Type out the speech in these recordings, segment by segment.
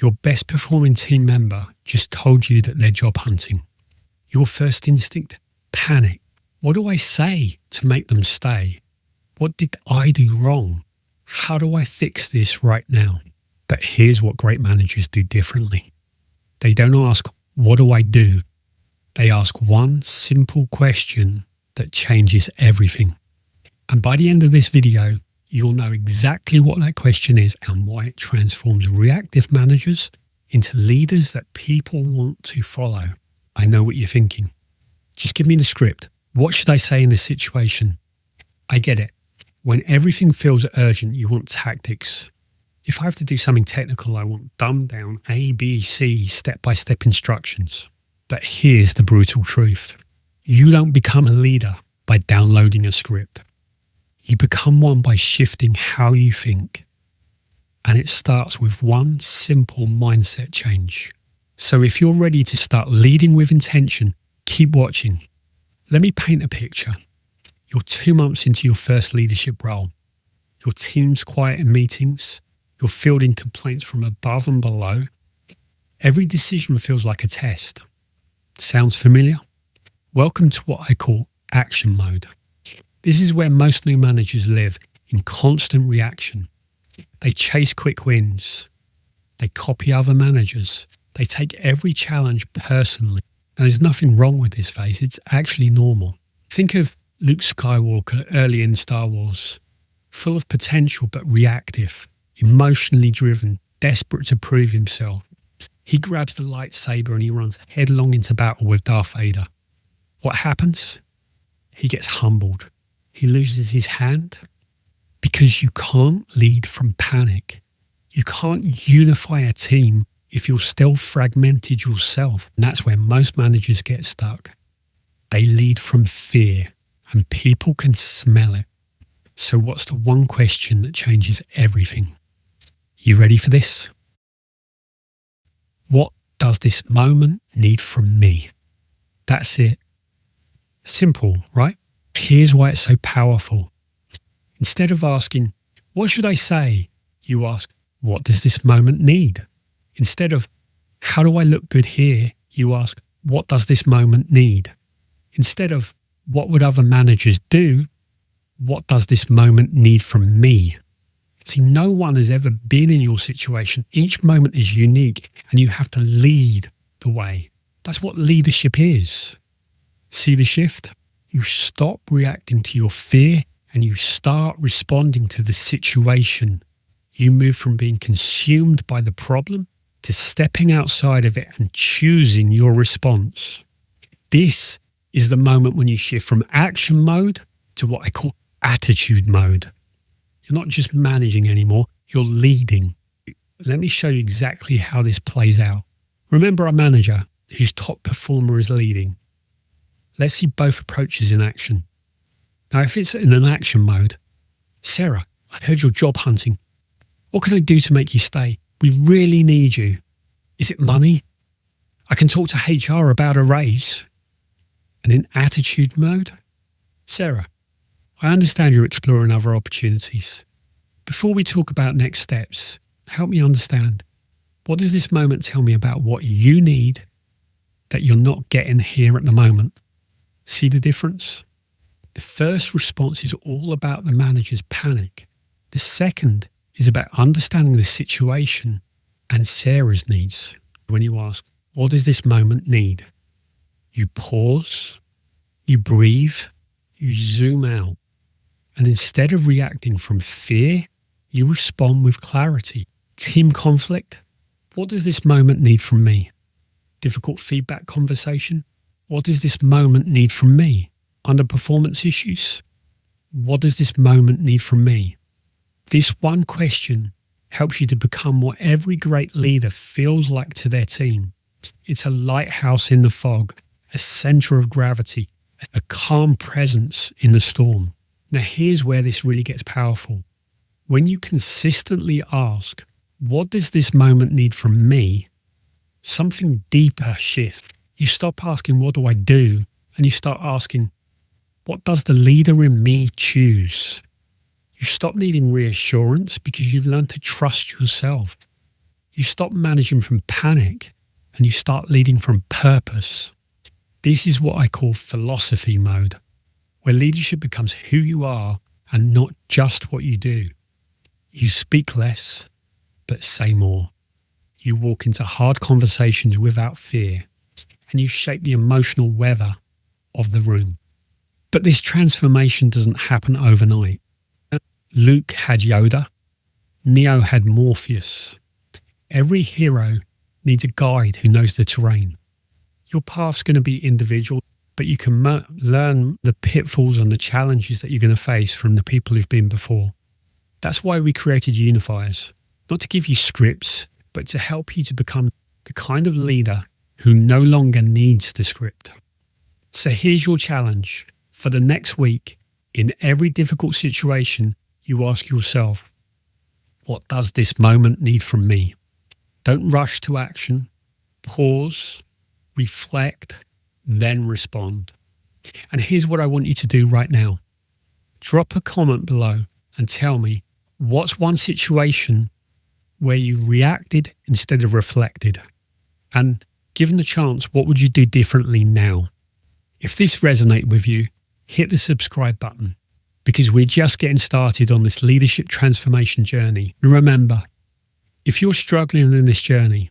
Your best performing team member just told you that they're job hunting. Your first instinct? Panic. What do I say to make them stay? What did I do wrong? How do I fix this right now? But here's what great managers do differently. They don't ask, what do I do? They ask one simple question that changes everything. And by the end of this video, you'll know exactly what that question is and why it transforms reactive managers into leaders that people want to follow. I know what you're thinking. Just give me the script. What should I say in this situation? I get it. When everything feels urgent, you want tactics. If I have to do something technical, I want dumbed down A, B, C, step-by-step instructions. But here's the brutal truth. You don't become a leader by downloading a script. You become one by shifting how you think. And it starts with one simple mindset change. So if you're ready to start leading with intention, keep watching. Let me paint a picture. You're 2 months into your first leadership role. Your team's quiet in meetings. You're fielding complaints from above and below. Every decision feels like a test. Sounds familiar? Welcome to what I call action mode. This is where most new managers live, in constant reaction. They chase quick wins. They copy other managers. They take every challenge personally. Now, there's nothing wrong with this phase. It's actually normal. Think of Luke Skywalker early in Star Wars, full of potential but reactive, emotionally driven, desperate to prove himself. He grabs the lightsaber and he runs headlong into battle with Darth Vader. What happens? He gets humbled. He loses his hand because you can't lead from panic. You can't unify a team if you're still fragmented yourself. And that's where most managers get stuck. They lead from fear and people can smell it. So what's the one question that changes everything? You ready for this? What does this moment need from me? That's it. Simple, right? Here's why it's so powerful. Instead of asking, what should I say? You ask, what does this moment need? Instead of, how do I look good here? You ask, what does this moment need? Instead of, what would other managers do? What does this moment need from me? See, no one has ever been in your situation. Each moment is unique and you have to lead the way. That's what leadership is. See the shift? You stop reacting to your fear and you start responding to the situation. You move from being consumed by the problem to stepping outside of it and choosing your response. This is the moment when you shift from action mode to what I call attitude mode. You're not just managing anymore, you're leading. Let me show you exactly how this plays out. Remember a manager whose top performer is leading. Let's see both approaches in action. Now, if it's in an action mode, Sarah, I heard you're job hunting. What can I do to make you stay? We really need you. Is it money? I can talk to HR about a raise. And in attitude mode, Sarah, I understand you're exploring other opportunities. Before we talk about next steps, help me understand. What does this moment tell me about what you need that you're not getting here at the moment? See the difference? The first response is all about the manager's panic. The second is about understanding the situation and Sarah's needs. When you ask, what does this moment need? You pause, you breathe, you zoom out. And instead of reacting from fear, you respond with clarity. Team conflict. What does this moment need from me? Difficult feedback conversation. What does this moment need from me? Underperformance issues. What does this moment need from me? This one question helps you to become what every great leader feels like to their team. It's a lighthouse in the fog, a center of gravity, a calm presence in the storm. Now here's where this really gets powerful. When you consistently ask, what does this moment need from me? Something deeper shifts. You stop asking, what do I do? And you start asking, what does the leader in me choose? You stop needing reassurance because you've learned to trust yourself. You You stop managing from panic and you start leading from purpose. This is what I call philosophy mode, where leadership becomes who you are and not just what you do. You speak less, but say more. You walk into hard conversations without fear, and you shape the emotional weather of the room. But this transformation doesn't happen overnight. Luke had Yoda. Neo had Morpheus. Every hero needs a guide who knows the terrain. Your path's going to be individual, but you can learn the pitfalls and the challenges that you're going to face from the people who've been before. That's why we created Unifiers, not to give you scripts, but to help you to become the kind of leader who no longer needs the script. So here's your challenge. For the next week, in every difficult situation, you ask yourself, what does this moment need from me? Don't rush to action. Pause, reflect, then respond. And here's what I want you to do right now. Drop a comment below and tell me, what's one situation where you reacted instead of reflected? And given the chance, what would you do differently now? If this resonated with you, hit the subscribe button, because we're just getting started on this leadership transformation journey. And remember, if you're struggling in this journey,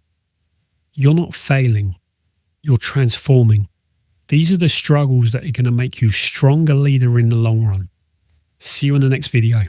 you're not failing, you're transforming. These are the struggles that are going to make you a stronger leader in the long run. See you in the next video.